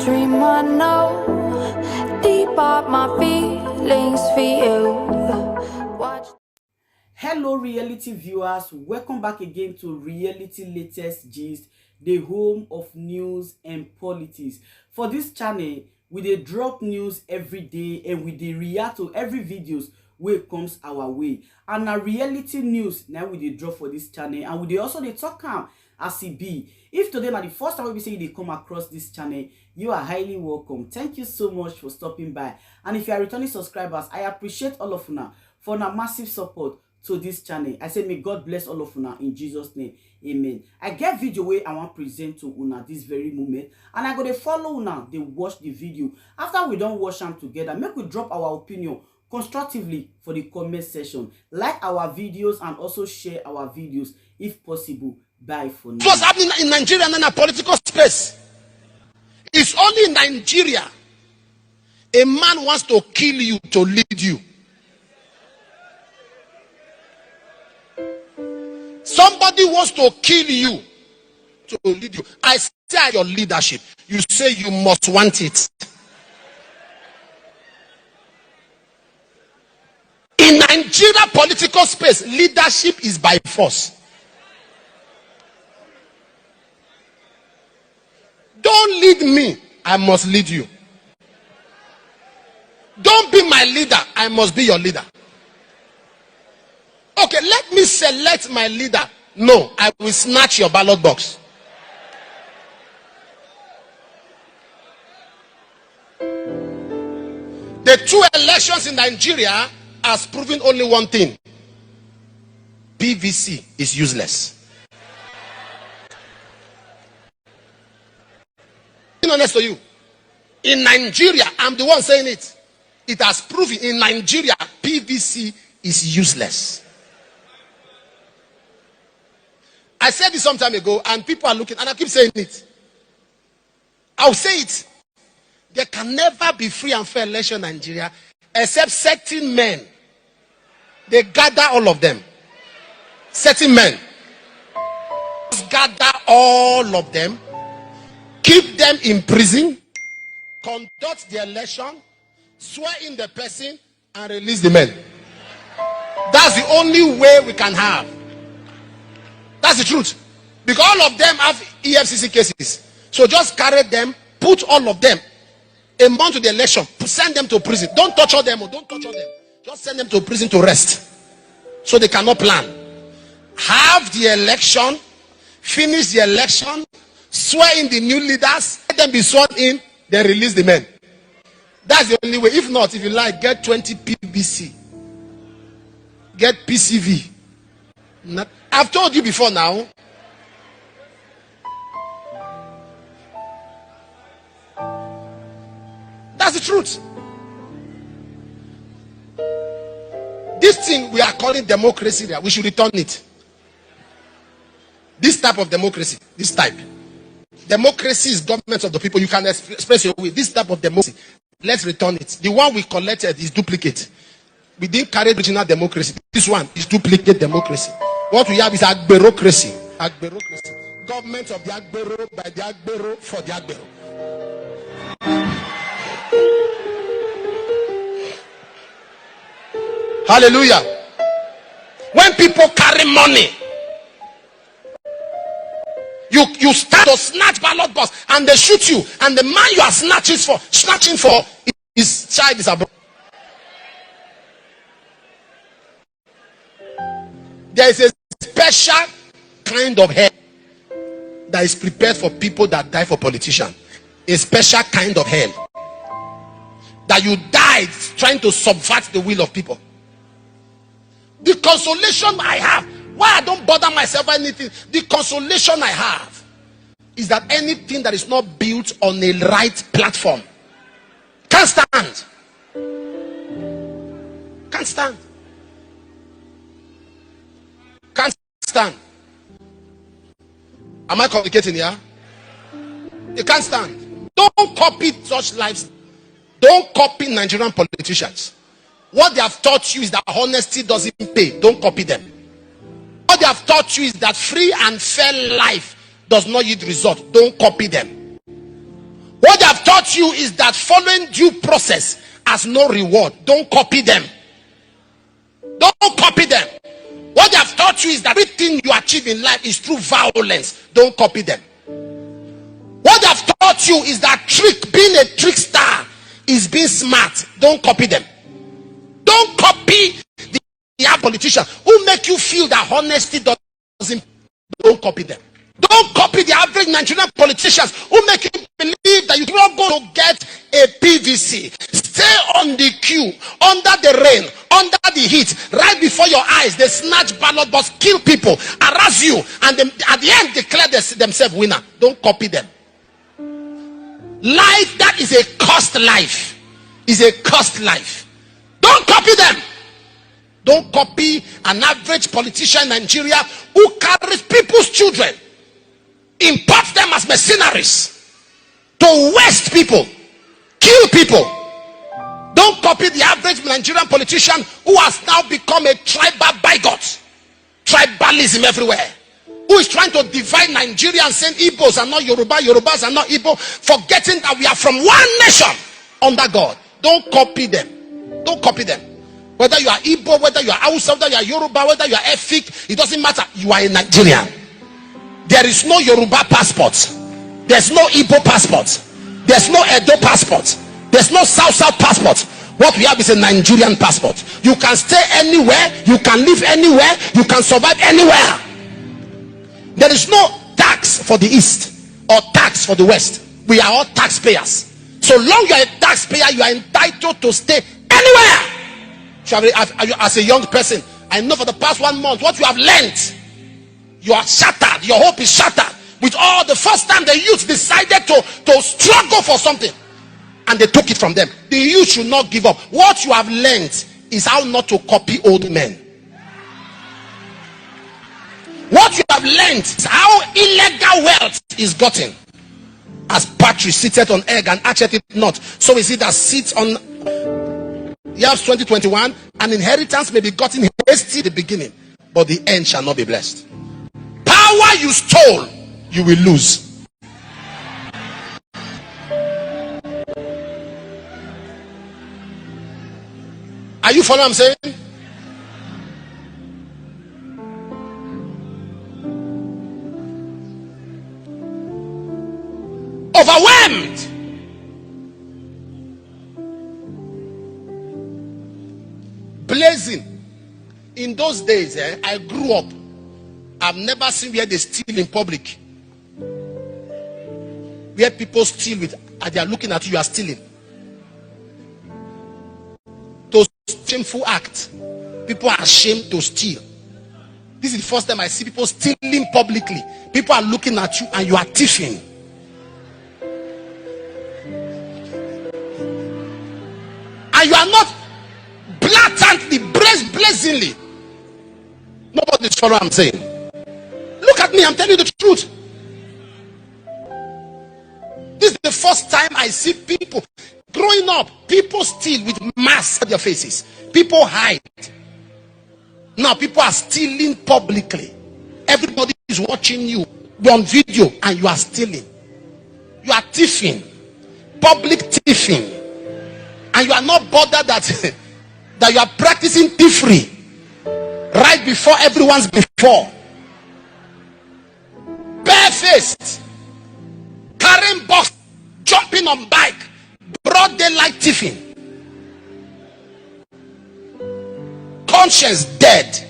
dream I know, deep up my feelings for you. Watch. Hello reality viewers, welcome back again to Reality Latest Gist, the home of news and politics. For this channel, we dey drop news every day and we dey react to every videos wey comes our way. And na reality news now we dey drop for this channel, and we dey also dey talk am as e be. If today na the first time we say you dey come across this channel, you are highly welcome. Thank you so much for stopping by. And if you are returning subscribers, I appreciate all of una for una massive support to this channel. I say may God bless all of una in Jesus name. Amen. I get video where I want present to una this very moment, and I go to follow una, they watch the video. After we don't watch them together, make we drop our opinion constructively for the comment section. Like our videos and also share our videos if possible. Bye for now. What's happening in Nigeria and in a political space? It's only in Nigeria a man wants to kill you to lead you. Somebody wants to kill you to lead you. I say your leadership. You say you must want it. In Nigeria political space, leadership is by force. Don't lead me, I must lead you. Don't be my leader, I must be your leader. Okay, let me select my leader. No, I will snatch your ballot box. The two elections in Nigeria has proven only one thing. PVC is useless. Being honest to you, in Nigeria, I'm the one saying it. It has proven in Nigeria, PVC is useless. I said this some time ago, and people are looking, and I keep saying it. I'll say it. There can never be free and fair election in Nigeria except certain men. They gather all of them. Certain men. Gather all of them. Keep them in prison. Conduct the election. Swear in the person and release the men. That's the only way we can have. That's the truth. Because all of them have EFCC cases. So just carry them, put all of them a month to the election, send them to prison. Don't torture them. Don't torture them. Just send them to prison to rest. So they cannot plan. Have the election, finish the election, swear in the new leaders, let them be sworn in, then release the men. That's the only way. If not, if you like, get 20 PBC. Get PCV. I've told you before now. That's the truth. This thing we are calling democracy, we should return it. This type of democracy, this type. Democracy is government of the people. You can express your way. This type of democracy, let's return it. The one we collected is duplicate. We didn't carry original democracy. This one is duplicate democracy. What we have is agberocracy. Agberocracy. Government of the agbero, by the agbero, for the agbero. Hallelujah. When people carry money, you start to snatch ballot box and they shoot you, and the man you are snatching for his child is abroad. There is a special kind of hell that is prepared for people that die for politicians. A special kind of hell that you died trying to subvert the will of people. The consolation I have, why I don't bother myself by anything, the consolation I have is that anything that is not built on a right platform can't stand. Can't stand. Can't stand. Am I communicating here? You can't stand. Don't copy such lives. Don't copy Nigerian politicians. What they have taught you is that honesty doesn't pay. Don't copy them. What they have taught you is that free and fair life does not yield result. Don't copy them. What they have taught taught you is that following due process has no reward. Don't copy them. Don't copy them. What they have taught you is that everything you achieve in life is through violence. Don't copy them. What they have taught you is that being a trickster is being smart. Don't copy them. Don't copy the politician who make you feel that honesty doesn't. Don't copy them. Don't copy the average Nigerian politicians who make you believe that you're not going to get a PVC. Stay on the queue, under the rain, under the heat, right before your eyes. They snatch ballot box, kill people, harass you, and then at the end declare themselves winner. Don't copy them. Life that is a cursed life is a cursed life. Don't copy them. Don't copy an average politician in Nigeria who carries people's children, imports them as mercenaries to waste people, kill people. Don't copy the average Nigerian politician who has now become a tribal bigot. Tribalism everywhere. Who is trying to divide Nigeria and saying Igbos are not Yoruba, Yorubas are not Igbo, forgetting that we are from one nation under God. Don't copy them. Don't copy them. Whether you are Igbo, whether you are Hausa, whether you are Yoruba, whether you are Efik, it doesn't matter. You are a Nigerian. There is no Yoruba passport. There's no Igbo passport. There's no Edo passport. There's no South passport. What we have is a Nigerian passport. You can stay anywhere. You can live anywhere. You can survive anywhere. There is no tax for the East or tax for the West. We are all taxpayers. So long you are a taxpayer, you are entitled to stay anywhere. As a young person, I know for the past 1 month what you have learned. You are shattered. Your hope is shattered. With all the first time the youth decided to struggle for something, and they took it from them. The youth should not give up. What you have learned is how not to copy old men. What you have learned is how illegal wealth is gotten. As partridge seated on egg and hatcheth it not, so is it that sits on. Years 2021, an inheritance may be gotten hasty at the beginning, but the end shall not be blessed. Power you stole, you will lose. Are you following what I'm saying? Overwhelmed. Blazing. In those days, I grew up. I've never seen where they steal in public. Where people steal with, and they are looking at you, you are stealing. Those shameful acts. People are ashamed to steal. This is the first time I see people stealing publicly. People are looking at you and you are thieving. And you are not blatantly, blazingly. Nobody's following what I'm saying. Look at me, I'm telling you the truth. This is the first time I see people growing up. People steal with masks on their faces. People hide. Now people are stealing publicly. Everybody is watching you. You're on video and you are stealing. You are thieving. Public thieving. And you are not bothered that you are practicing thievery right before everyone's before. Barefaced, carrying box, jumping on bike, broad daylight thieving. Conscience dead,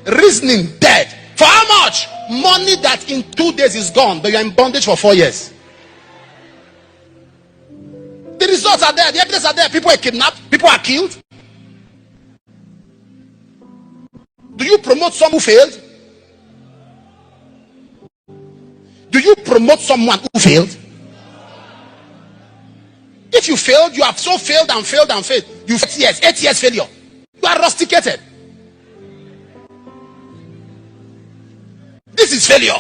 reasoning dead. For how much? Money that in 2 days is gone, but you are in bondage for 4 years. The results are there, the evidence are there. People are kidnapped, people are killed. Do you promote someone who failed? Do you promote someone who failed? If you failed, you have so failed and failed and failed. You 8 years failure. You are rusticated. This is failure.